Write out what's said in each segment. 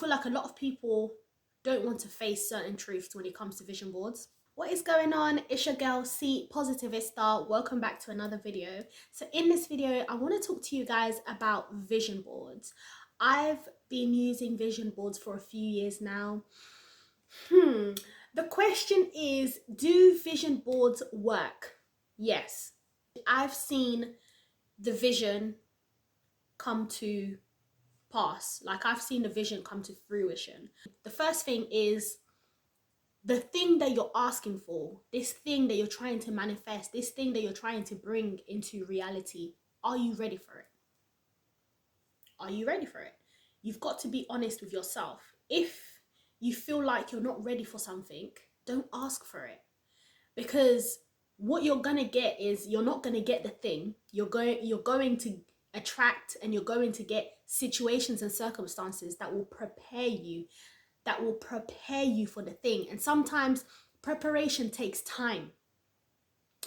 feel like a lot of people don't want to face certain truths when it comes to vision boards. What is going on? It's your girl C-Positivista. Welcome back to another video. So in this video, I want to talk to you guys about vision boards. I've been using vision boards for a few years now. The question is, do vision boards work? Yes. I've seen the vision come to pass. Like, I've seen the vision come to fruition. The first thing is the thing that you're asking for, this thing that you're trying to manifest, this thing that you're trying to bring into reality. Are you ready for it? Are you ready for it? You've got to be honest with yourself. If you feel like you're not ready for something, don't ask for it, because what you're gonna get is, you're not gonna get the thing. You're going to attract, and you're going to get situations and circumstances that will prepare you for the thing. And sometimes preparation takes time,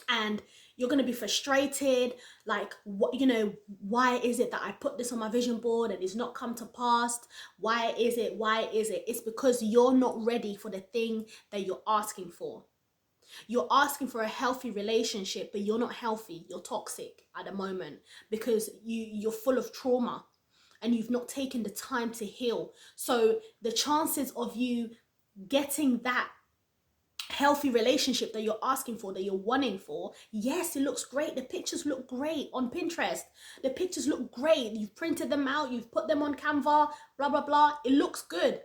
and you're going to be frustrated, like, what, why is it that I put this on my vision board and it's not come to pass? Why is it? It's because you're not ready for the thing that you're asking for. You're asking for a healthy relationship, but you're not healthy. You're toxic at the moment because you're full of trauma and you've not taken the time to heal. So the chances of you getting that healthy relationship that you're asking for, that you're wanting for, yes, it looks great. The pictures look great on Pinterest. The pictures look great. You've printed them out, you've put them on Canva, blah, blah, blah. It looks good.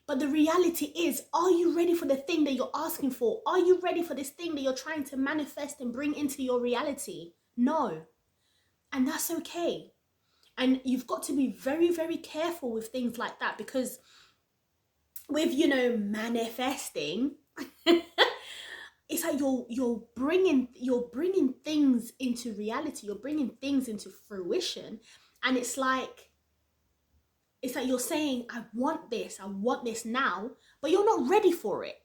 But the reality is, are you ready for the thing that you're asking for? Are you ready for this thing that you're trying to manifest and bring into your reality? No. And that's okay. And you've got to be very, very careful with things like that, because with, manifesting, it's like you're bringing things into reality. You're bringing things into fruition. And it's like you're saying, I want this now, but you're not ready for it.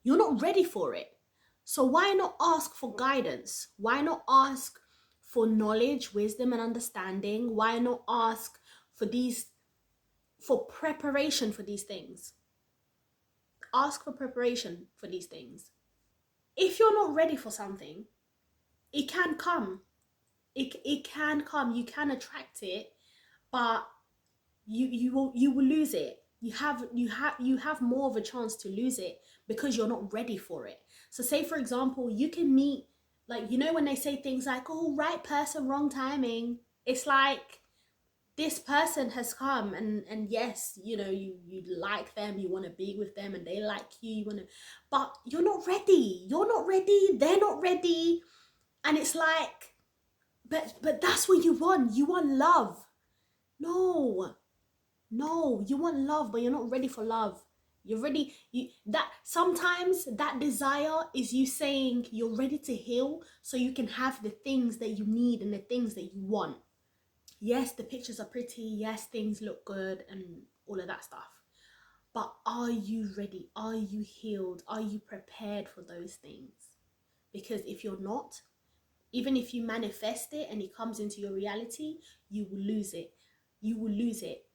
You're not ready for it. So why not ask for guidance? Why not ask for knowledge, wisdom, and understanding? Why not ask for preparation for these things? Ask for preparation for these things. If you're not ready for something, it can come. It can come. You can attract it, but you will lose it. You have more of a chance to lose it because you're not ready for it. So say, for example, you can meet, like, when they say things like, oh, right person, wrong timing. It's like, this person has come, and yes, you like them, you want to be with them, and they like you, but you're not ready. They're not ready. And it's like, but that's what you want. You want love. No, you want love, but you're not ready for love. You're ready. That sometimes that desire is you saying you're ready to heal so you can have the things that you need and the things that you want. Yes, the pictures are pretty. Yes, things look good and all of that stuff. But are you ready? Are you healed? Are you prepared for those things? Because if you're not, even if you manifest it and it comes into your reality, you will lose it. You will lose it.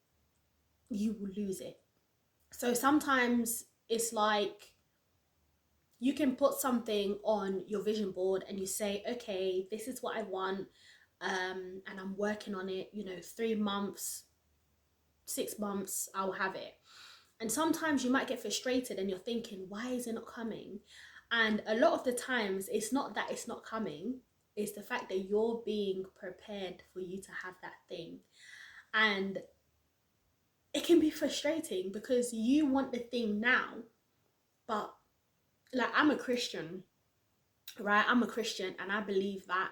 You will lose it. So sometimes it's like, you can put something on your vision board and you say, okay, this is what I want. And I'm working on it, 3 months, 6 months, I'll have it. And sometimes you might get frustrated and you're thinking, why is it not coming? And a lot of the times, it's not that it's not coming, it's the fact that you're being prepared for you to have that thing. And it can be frustrating because you want the thing now, but like, I'm a Christian, right? I'm a Christian, and I believe that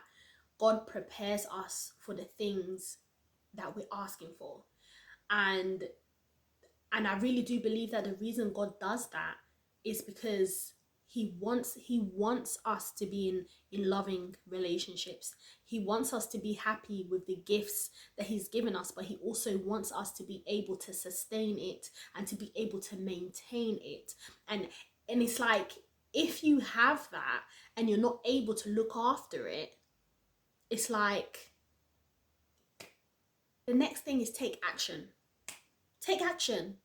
God prepares us for the things that we're asking for. And I really do believe that the reason God does that is because he wants us to be in loving relationships. He wants us to be happy with the gifts that he's given us, but he also wants us to be able to sustain it and to be able to maintain it. And it's like, if you have that and you're not able to look after it, it's like, the next thing is take action. Take action.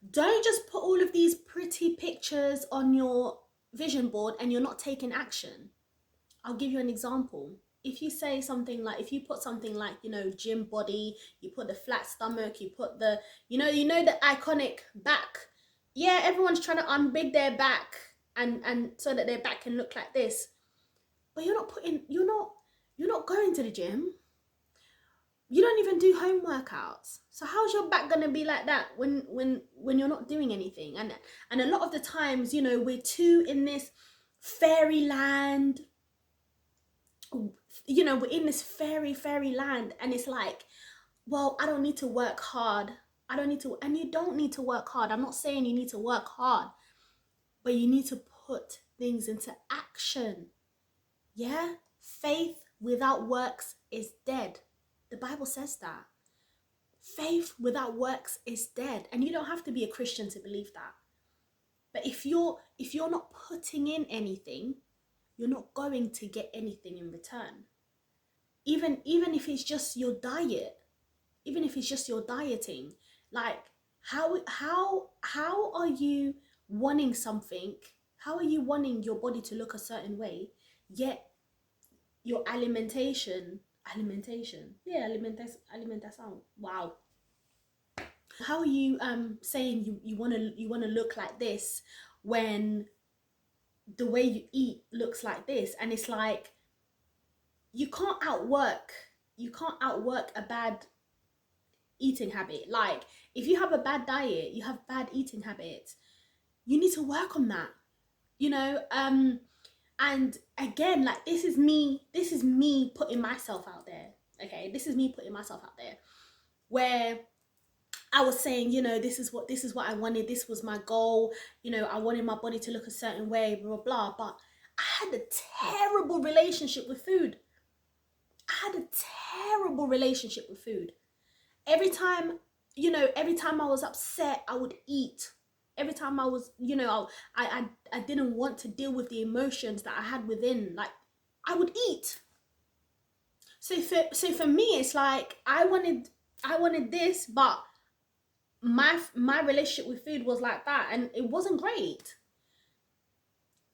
Don't just put all of these pretty pictures on your vision board and you're not taking action. I'll give you an example. If you say something like, if you put something like, you know, gym body, you put the flat stomach, you put the, you know the iconic back. Yeah, everyone's trying to unbig their back and so that their back can look like this. But you're not going to the gym. You don't even do home workouts. So how's your back gonna be like that when you're not doing anything? And a lot of the times, you know, we're too in this fairyland. You know, we're in this fairy land, and it's like, well, I don't need to work hard. I don't need to, and you don't need to work hard. I'm not saying you need to work hard, but you need to put things into action. Yeah? Faith without works is dead. The Bible says that. Faith without works is dead. And you don't have to be a Christian to believe that. But if you're not putting in anything, you're not going to get anything in return. Even if it's just your diet, even if it's just your dieting, like how are you wanting something? How are you wanting your body to look a certain way, yet your alimentation, wow. How are you saying you want to look like this when the way you eat looks like this? And it's like, you can't outwork a bad eating habit. Like, if you have a bad diet, you have bad eating habits, you need to work on that, you know. And again, like, this is me putting myself out there. Okay, this is me putting myself out there, where I was saying, you know, this is what I wanted, this was my goal, you know, I wanted my body to look a certain way, blah blah blah. But I had a terrible relationship with food. Every time, you know, every time I was upset, I would eat. Every time I was, you know, I didn't want to deal with the emotions that I had within, like, I would eat. So for me, it's like, I wanted this, but my relationship with food was like that, and it wasn't great.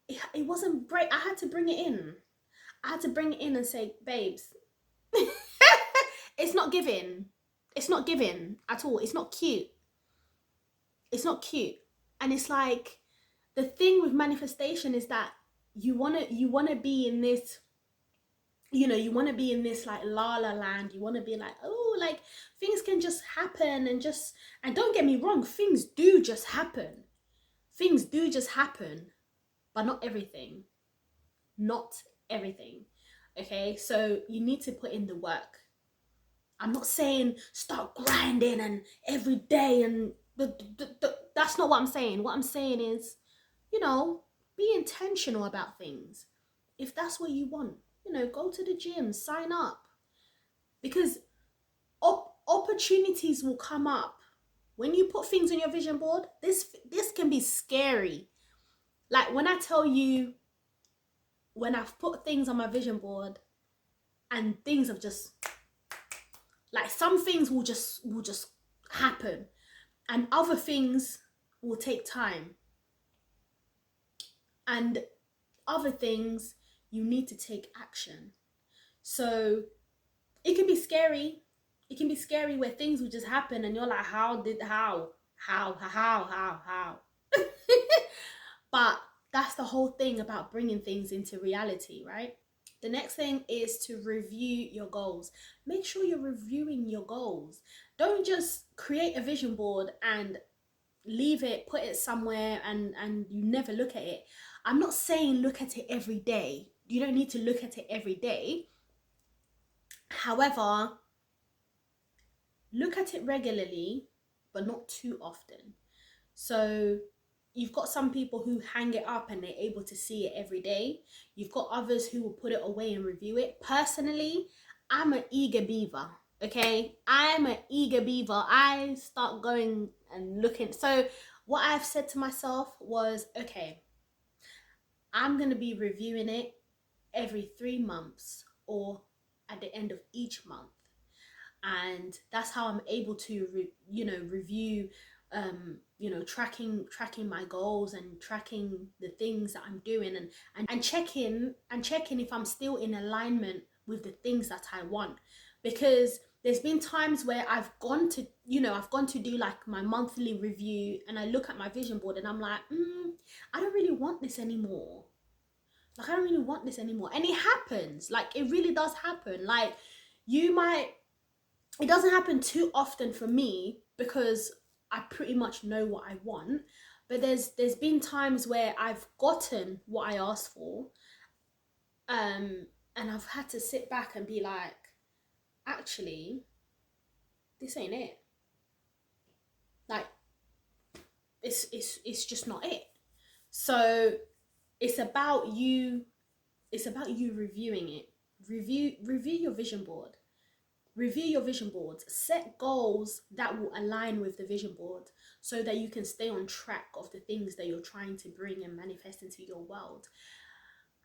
It wasn't great. I had to bring it in. And say, babes, it's not giving. It's not giving at all. It's not cute. And it's like, the thing with manifestation is that you wanna be in this, you know, you want to be in this like la la land. You want to be like, oh, like, things can just happen, and don't get me wrong, things do just happen. But not everything. Okay, so you need to put in the work. I'm not saying start grinding and every day, and that's not what I'm saying. What I'm saying is, you know, be intentional about things. If that's what you want, you know, go to the gym, sign up, because opportunities will come up when you put things on your vision board. This can be scary. Like, when I tell you, when I've put things on my vision board and things have just, like, some things will just happen, and other things will take time, and other things you need to take action. So it can be scary. Where things will just happen and you're like, how? But that's the whole thing about bringing things into reality, right? The next thing is to review your goals. Make sure you're reviewing your goals. Don't just create a vision board and leave it, put it somewhere, and you never look at it. I'm not saying look at it every day. You don't need to look at it every day. However, look at it regularly, but not too often. So you've got some people who hang it up and they're able to see it every day. You've got others who will put it away and review it. Personally, I'm an eager beaver. Okay, I'm an eager beaver. I start going and looking. So what I've said to myself was, okay, I'm going to be reviewing it every 3 months or at the end of each month. And that's how I'm able to review tracking my goals and tracking the things that I'm doing, and checking if I'm still in alignment with the things that I want. Because there's been times where I've gone to do like my monthly review, and I look at my vision board and I'm like, I don't really want this anymore. Like, I don't really want this anymore. And it happens. Like, it really does happen. Like, you might, it doesn't happen too often for me because I pretty much know what I want. But there's been times where I've gotten what I asked for, and I've had to sit back and be like, actually, this ain't it. Like, it's just not it. So it's about you. It's about you reviewing it. Review your vision board. Review your vision boards. Set goals that will align with the vision board so that you can stay on track of the things that you're trying to bring and manifest into your world.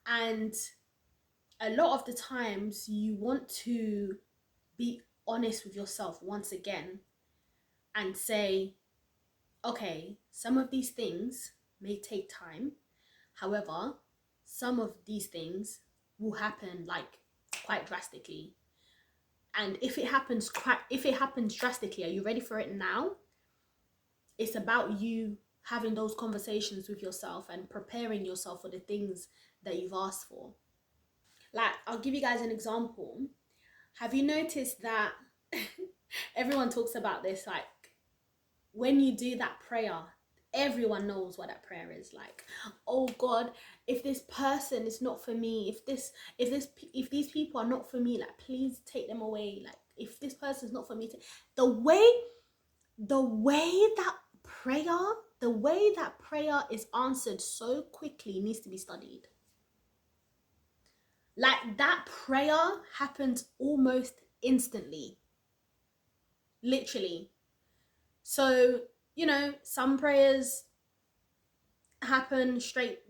And a lot of the times you want to be honest with yourself once again and say, okay, some of these things may take time. However, some of these things will happen like quite drastically. And if it happens drastically, are you ready for it now? It's about you having those conversations with yourself and preparing yourself for the things that you've asked for. Like, I'll give you guys an example. Have you noticed that everyone talks about this, like, when you do that prayer, everyone knows what that prayer is like. Oh God, if this person is not for me, if these people are not for me, like, please take them away. Like, if this person is not for me, the way that prayer is answered so quickly needs to be studied. Like, that prayer happens almost instantly, literally. So, some prayers happen straight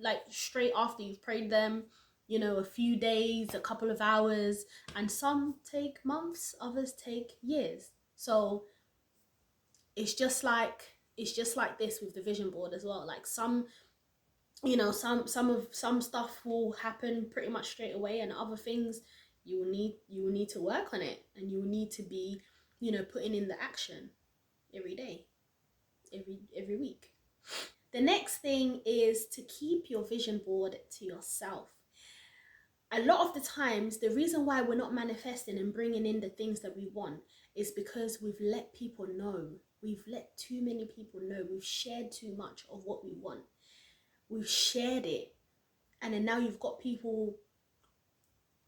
after you've prayed them, a few days, a couple of hours, and some take months, others take years. So it's just like this with the vision board as well. Like, some stuff will happen pretty much straight away, and other things you will need to work on it, and you will need to be putting in the action every day, every week. The next thing is to keep your vision board to yourself. A lot of the times, the reason why we're not manifesting and bringing in the things that we want is because we've let people know. We've let too many people know. We've shared too much of what we want. We've shared it. And then now you've got people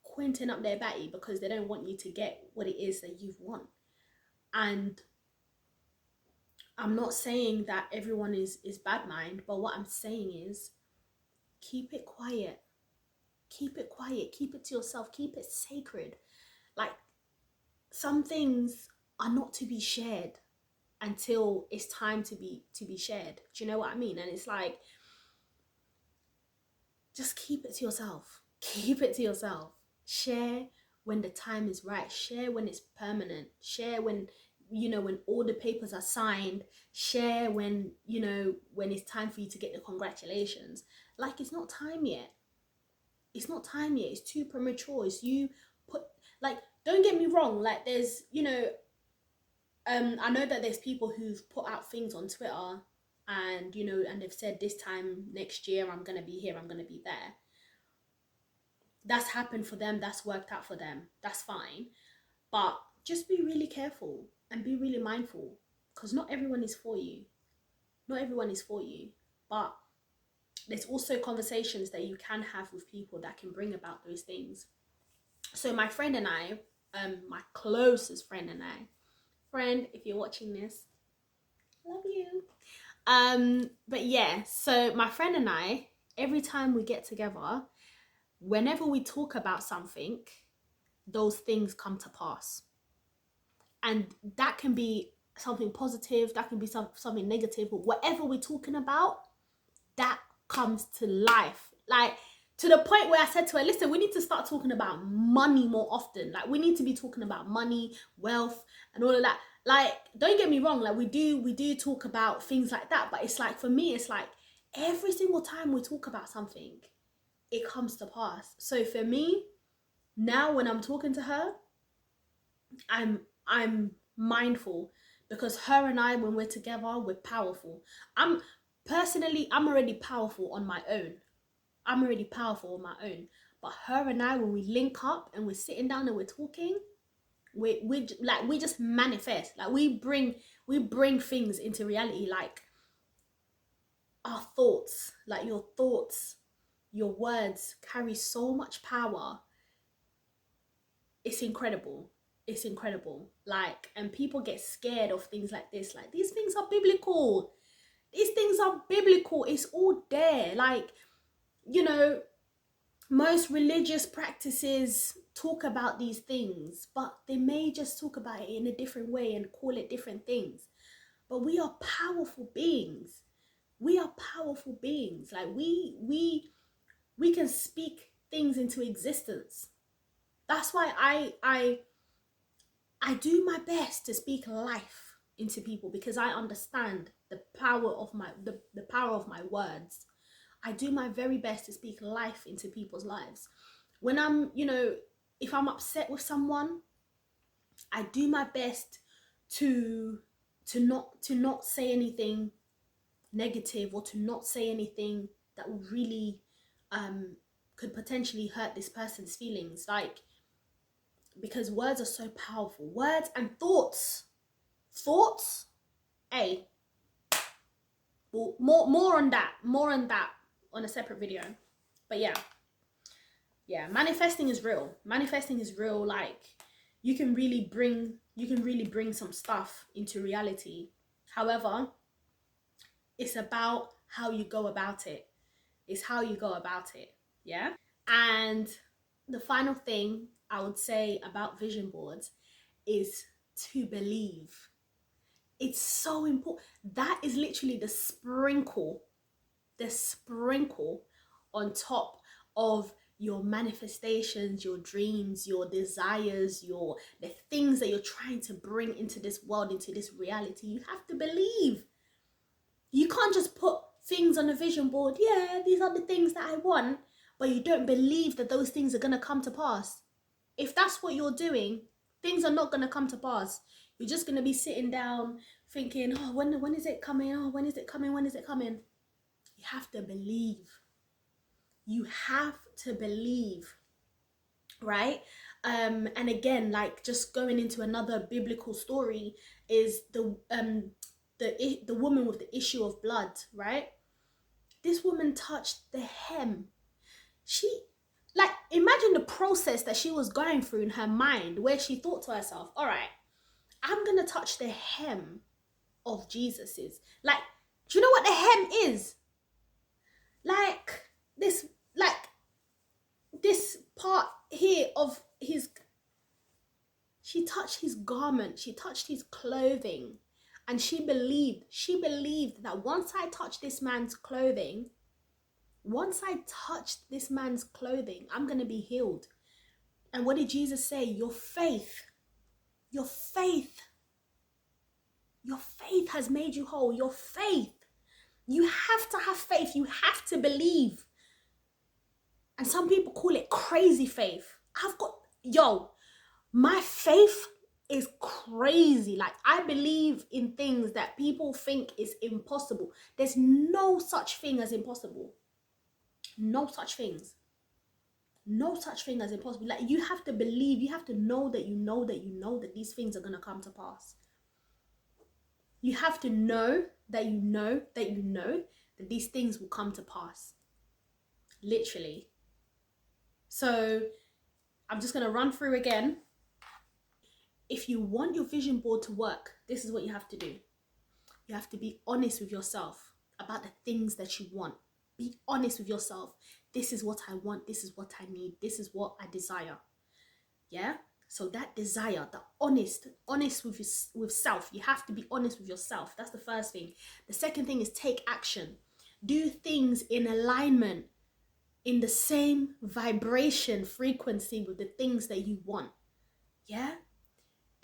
quinting up their batty because they don't want you to get what it is that you want. And I'm not saying that everyone is bad mind, but what I'm saying is keep it quiet. Keep it quiet. Keep it to yourself. Keep it sacred. Like, some things are not to be shared until it's time to be shared. Do you know what I mean? And it's like, just keep it to yourself. Keep it to yourself. Share when the time is right. Share when it's permanent. Share when when all the papers are signed. Share when when it's time for you to get the congratulations. Like, it's not time yet. It's not time yet. It's too premature. It's you put, like, don't get me wrong, like, there's I know that there's people who've put out things on Twitter, and and they've said, this time next year I'm gonna be here, I'm gonna be there. That's happened for them. That's worked out for them. That's fine. But just be really careful and be really mindful, because not everyone is for you. Not everyone is for you. But there's also conversations that you can have with people that can bring about those things. So my friend and I, my closest friend and I, friend, if you're watching this, love you. But yeah, so my friend and I, every time we get together, whenever we talk about something, those things come to pass. And that can be something positive, that can be something negative, but whatever we're talking about, that comes to life. Like, to the point where I said to her, listen, we need to start talking about money more often. Like, we need to be talking about money, wealth, and all of that. Like, don't get me wrong, like we do talk about things like that, but it's like, for me, it's like every single time we talk about something, it comes to pass. So for me, now when I'm talking to her, I'm mindful, because her and I, when we're together, we're powerful. I'm personally, I'm already powerful on my own. I'm already powerful on my own. But her and I, when we link up and we're sitting down and we're talking, we just manifest. Like we bring things into reality. Like our thoughts, like your thoughts, your words carry so much power. It's incredible. It's incredible. Like, and people get scared of things like this. Like, these things are biblical. These things are biblical. It's all there. Like, you know, most religious practices talk about these things, but they may just talk about it in a different way and call it different things. But we are powerful beings. We are powerful beings. Like, we can speak things into existence. That's why I do my best to speak life into people, because I understand the power of the power of my words. I do my very best to speak life into people's lives. When I'm, if I'm upset with someone, I do my best to to not say anything negative, or to not say anything that would really could potentially hurt this person's feelings. Like, because words are so powerful. Words and thoughts. Thoughts, hey, well, more on that. More on that on a separate video. But yeah, manifesting is real. Manifesting is real. Like, you can really bring some stuff into reality. However, it's about how you go about it. It's how you go about it. Yeah. And the final thing I would say about vision boards is to believe. It's so important. That is literally the sprinkle on top of your manifestations, your dreams, your desires, the things that you're trying to bring into this world, into this reality. You have to believe. You can't just put things on a vision board. Yeah, these are the things that I want, but you don't believe that those things are going to come to pass. If that's what you're doing, things are not going to come to pass. You're just going to be sitting down thinking, oh, when is it coming? Oh, when is it coming? When is it coming? You have to believe. You have to believe, right? And again, like, just going into another biblical story is the woman with the issue of blood, right? This woman touched the hem. She, like, imagine the process that she was going through in her mind, where she thought to herself, all right, I'm gonna touch the hem of Jesus's. Like, do you know what the hem is? Like, this, like, this part here of his, she touched his garment, she touched his clothing, and she believed that once I touch this man's clothing, once I touched this man's clothing, I'm going to be healed. And what did Jesus say? Your faith has made you whole. Your faith. You have to have faith. You have to believe. And some people call it crazy faith. My faith is crazy. Like, I believe in things that people think is impossible. There's no such thing as impossible. No such things. No such thing as impossible. Like, you have to believe, you have to know that you know that you know that these things are going to come to pass. You have to know that you know that you know that these things will come to pass. Literally. So I'm just going to run through again. If you want your vision board to work, this is what you have to do. You have to be honest with yourself about the things that you want. Be honest with yourself. This is what I want. This is what I need. This is what I desire. Yeah? So that desire, the honest with self. You have to be honest with yourself. That's the first thing. The second thing is take action. Do things in alignment, in the same vibration frequency with the things that you want. Yeah?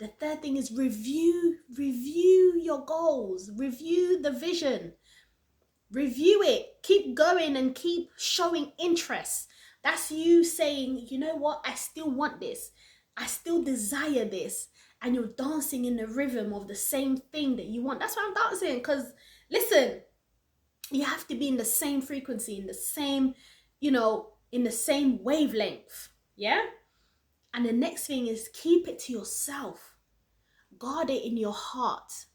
The third thing is review your goals, review the vision, review it, keep going and keep showing interest. That's you saying, you know what, I still want this, I still desire this, and you're dancing in the rhythm of the same thing that you want. That's why I'm dancing, because listen, you have to be in the same frequency, in the same, in the same wavelength. Yeah. And the next thing is keep it to yourself, guard it in your heart.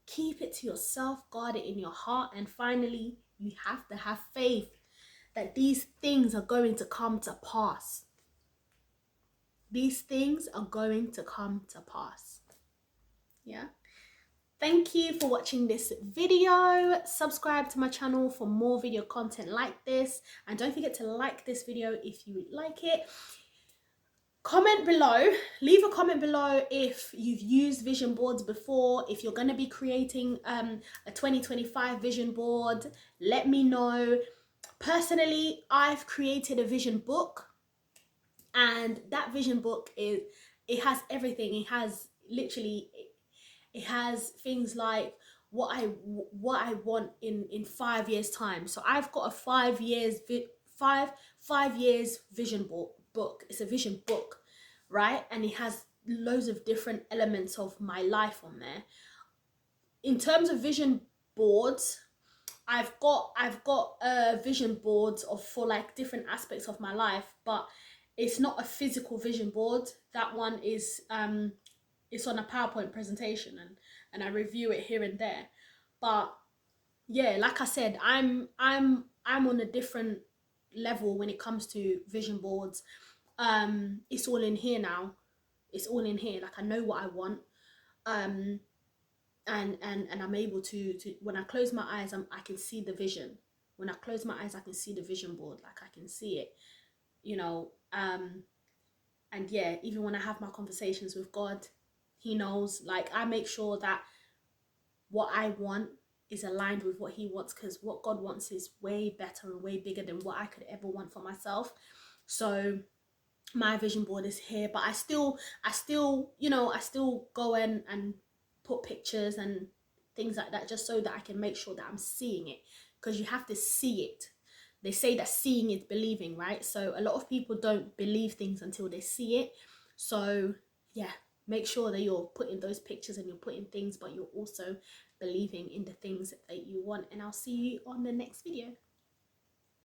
Keep it to yourself, guard it in your heart. And finally, you have to have faith that these things are going to come to pass. These things are going to come to pass. Yeah. Thank you for watching this video. Subscribe to my channel for more video content like this. And don't forget to like this video if you would like it. Comment below, leave a comment below if you've used vision boards before, if you're going to be creating a 2025 vision board. Let me know. Personally, I've created a vision book, and that vision book it has everything. It has literally, it has things like what I want in 5 years time. So I've got a 5 years 5 years vision book. It's a vision book, right? And it has loads of different elements of my life on there. In terms of vision boards, I've got vision boards for like different aspects of my life, but it's not a physical vision board. That one is it's on a PowerPoint presentation, and I review it here and there. But yeah, like I said, I'm on a different level when it comes to vision boards. It's all in here now. It's all in here. Like, I know what I want. And I'm able to when I close my eyes, I can see the vision. When I close my eyes, I can see the vision board. Like, I can see it, and yeah, even when I have my conversations with God, he knows. Like, I make sure that what I want is aligned with what he wants, because what God wants is way better and way bigger than what I could ever want for myself. So my vision board is here, but I still go in and put pictures and things like that, just so that I can make sure that I'm seeing it, because you have to see it. They say that seeing is believing, right? So a lot of people don't believe things until they see it. So yeah, make sure that you're putting those pictures and you're putting things, but you're also believing in the things that you want. And I'll see you on the next video.